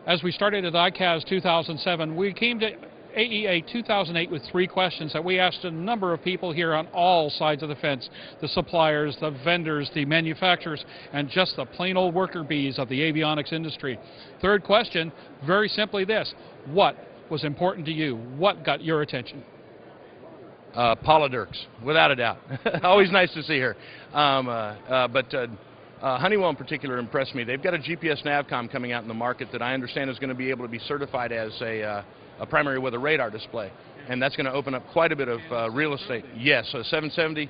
As we started at ICAS 2007, we came to AEA 2008 with 3 questions that we asked a number of people here on all sides of the fence, the suppliers, the vendors, the manufacturers, and just the plain old worker bees of the avionics industry. Third question, very simply this: what was important to you? What got your attention? Paula Dierks, without a doubt. Always nice to see her. Honeywell in particular impressed me. They've got a GPS Navcom coming out in the market that I understand is going to be able to be certified as a primary weather radar display, and that's going to open up quite a bit of real estate. Yes, so 770.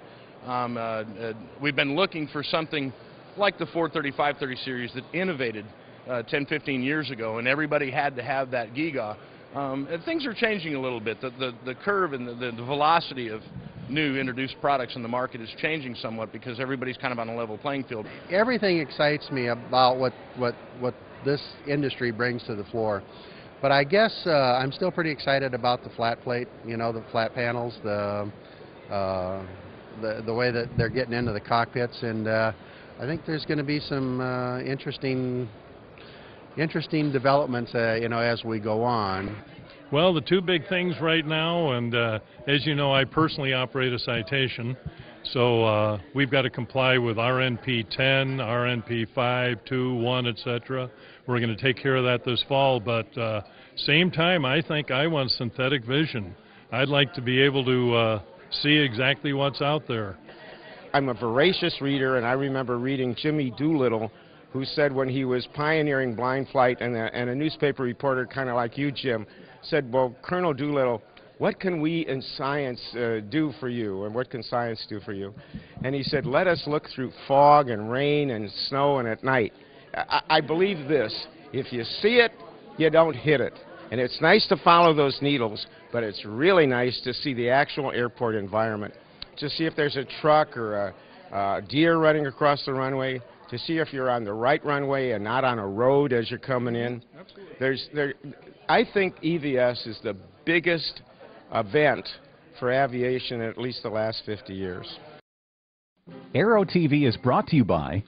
We've been looking for something like the 430, 530 series that innovated 10, 15 years ago, and everybody had to have that giga. And things are changing a little bit. The curve and the velocity of new introduced products in the market is changing somewhat because everybody's kind of on a level playing field. Everything excites me about what this industry brings to the floor. But I guess I'm still pretty excited about the flat plate, you know, the flat panels, the way that they're getting into the cockpits, and I think there's going to be some interesting developments, you know, as we go on. Well, the 2 big things right now, and as you know, I personally operate a citation, so we've got to comply with RNP 10, RNP 5, 2, 1, etc. We're going to take care of that this fall, but same time, I think I want synthetic vision. I'd like to be able to see exactly what's out there. I'm a voracious reader, and I remember reading Jimmy Doolittle, who said when he was pioneering blind flight, and a newspaper reporter kind of like you, Jim, said, well, Colonel Doolittle, what can we in science do for you, and what can science do for you? And he said, let us look through fog and rain and snow and at night. I believe this: if you see it, you don't hit it. And it's nice to follow those needles, but it's really nice to see the actual airport environment, to see if there's a truck or a deer running across the runway, to see if you're on the right runway and not on a road as you're coming in. I think EVS is the biggest event for aviation in at least the last 50 years. Aero-TV is brought to you by...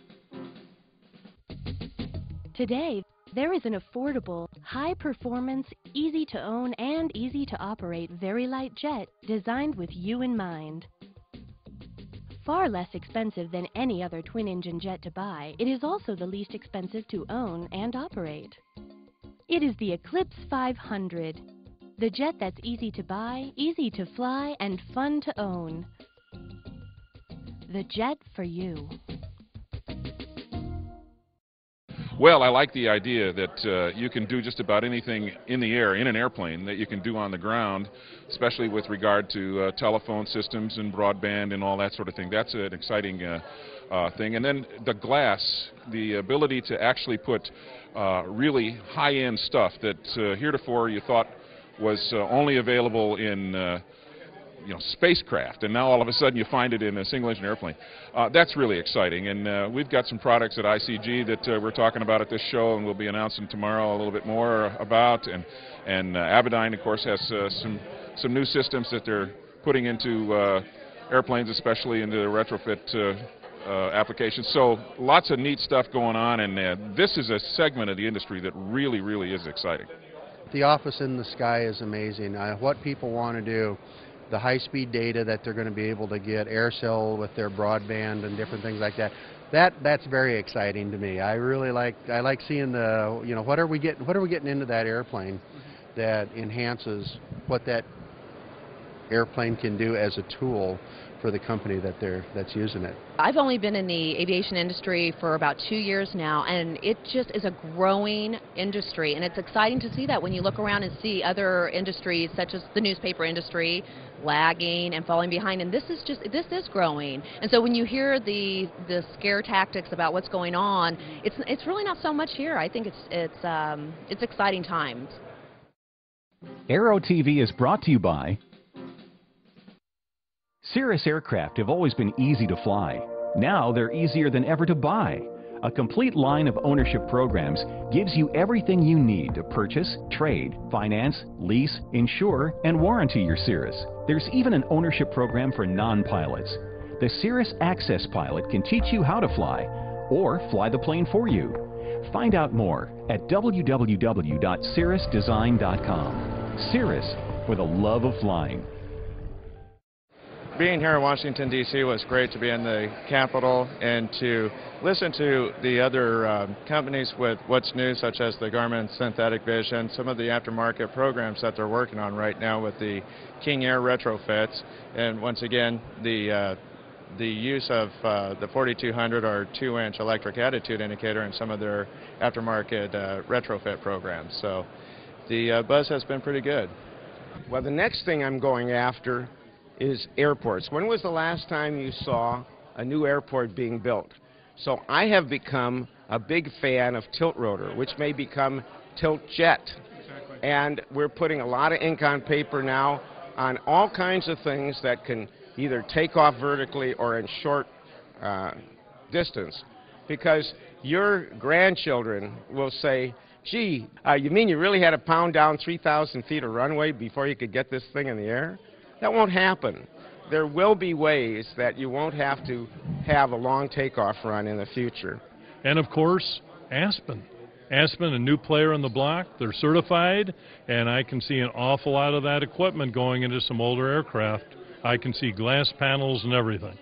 Today, there is an affordable, high-performance, easy-to-own and easy-to-operate very light jet designed with you in mind. Far less expensive than any other twin-engine jet to buy, it is also the least expensive to own and operate. It is the Eclipse 500, the jet that's easy to buy, easy to fly, and fun to own. The jet for you. Well, I like the idea that you can do just about anything in the air, in an airplane, that you can do on the ground, especially with regard to telephone systems and broadband and all that sort of thing. That's an exciting thing. And then the glass, the ability to actually put really high-end stuff that heretofore you thought was only available in spacecraft, and now all of a sudden you find it in a single-engine airplane. That's really exciting, and we've got some products at ICG that we're talking about at this show, and we'll be announcing tomorrow a little bit more about. And Avidyne, of course, has some new systems that they're putting into airplanes, especially into the retrofit applications. So lots of neat stuff going on, and this is a segment of the industry that really, really is exciting. The office in the sky is amazing. What people want to do, the high-speed data that they're going to be able to get, AirCell with their broadband and different things like that. That's very exciting to me. I like seeing the, what are we getting into that airplane that enhances what that airplane can do as a tool for the company that's using it. I've only been in the aviation industry for about 2 years now, and it just is a growing industry, and it's exciting to see that when you look around and see other industries such as the newspaper industry lagging and falling behind, and this is growing. And so when you hear the scare tactics about what's going on, it's really not so much here. I think it's exciting times. Aero-TV is brought to you by Cirrus aircraft have always been easy to fly. Now they're easier than ever to buy. A complete line of ownership programs gives you everything you need to purchase, trade, finance, lease, insure, and warranty your Cirrus. There's even an ownership program for non-pilots. The Cirrus Access Pilot can teach you how to fly, or fly the plane for you. Find out more at www.cirrusdesign.com. Cirrus, for the love of flying. Being here in Washington, D.C. was great to be in the Capitol and to listen to the other companies with what's new, such as the Garmin Synthetic Vision, some of the aftermarket programs that they're working on right now with the Kingair retrofits, and once again, the use of the 4200 or 2-inch electric attitude indicator in some of their aftermarket retrofit programs. So the buzz has been pretty good. Well, the next thing I'm going after is airports. When was the last time you saw a new airport being built? So I have become a big fan of tilt rotor, which may become tilt jet. Exactly. And we're putting a lot of ink on paper now on all kinds of things that can either take off vertically or in short distance. Because your grandchildren will say, gee, you mean you really had to pound down 3,000 feet of runway before you could get this thing in the air? That won't happen. There will be ways that you won't have to have a long takeoff run in the future. And of course, Aspen. Aspen, a new player on the block. They're certified, and I can see an awful lot of that equipment going into some older aircraft. I can see glass panels and everything.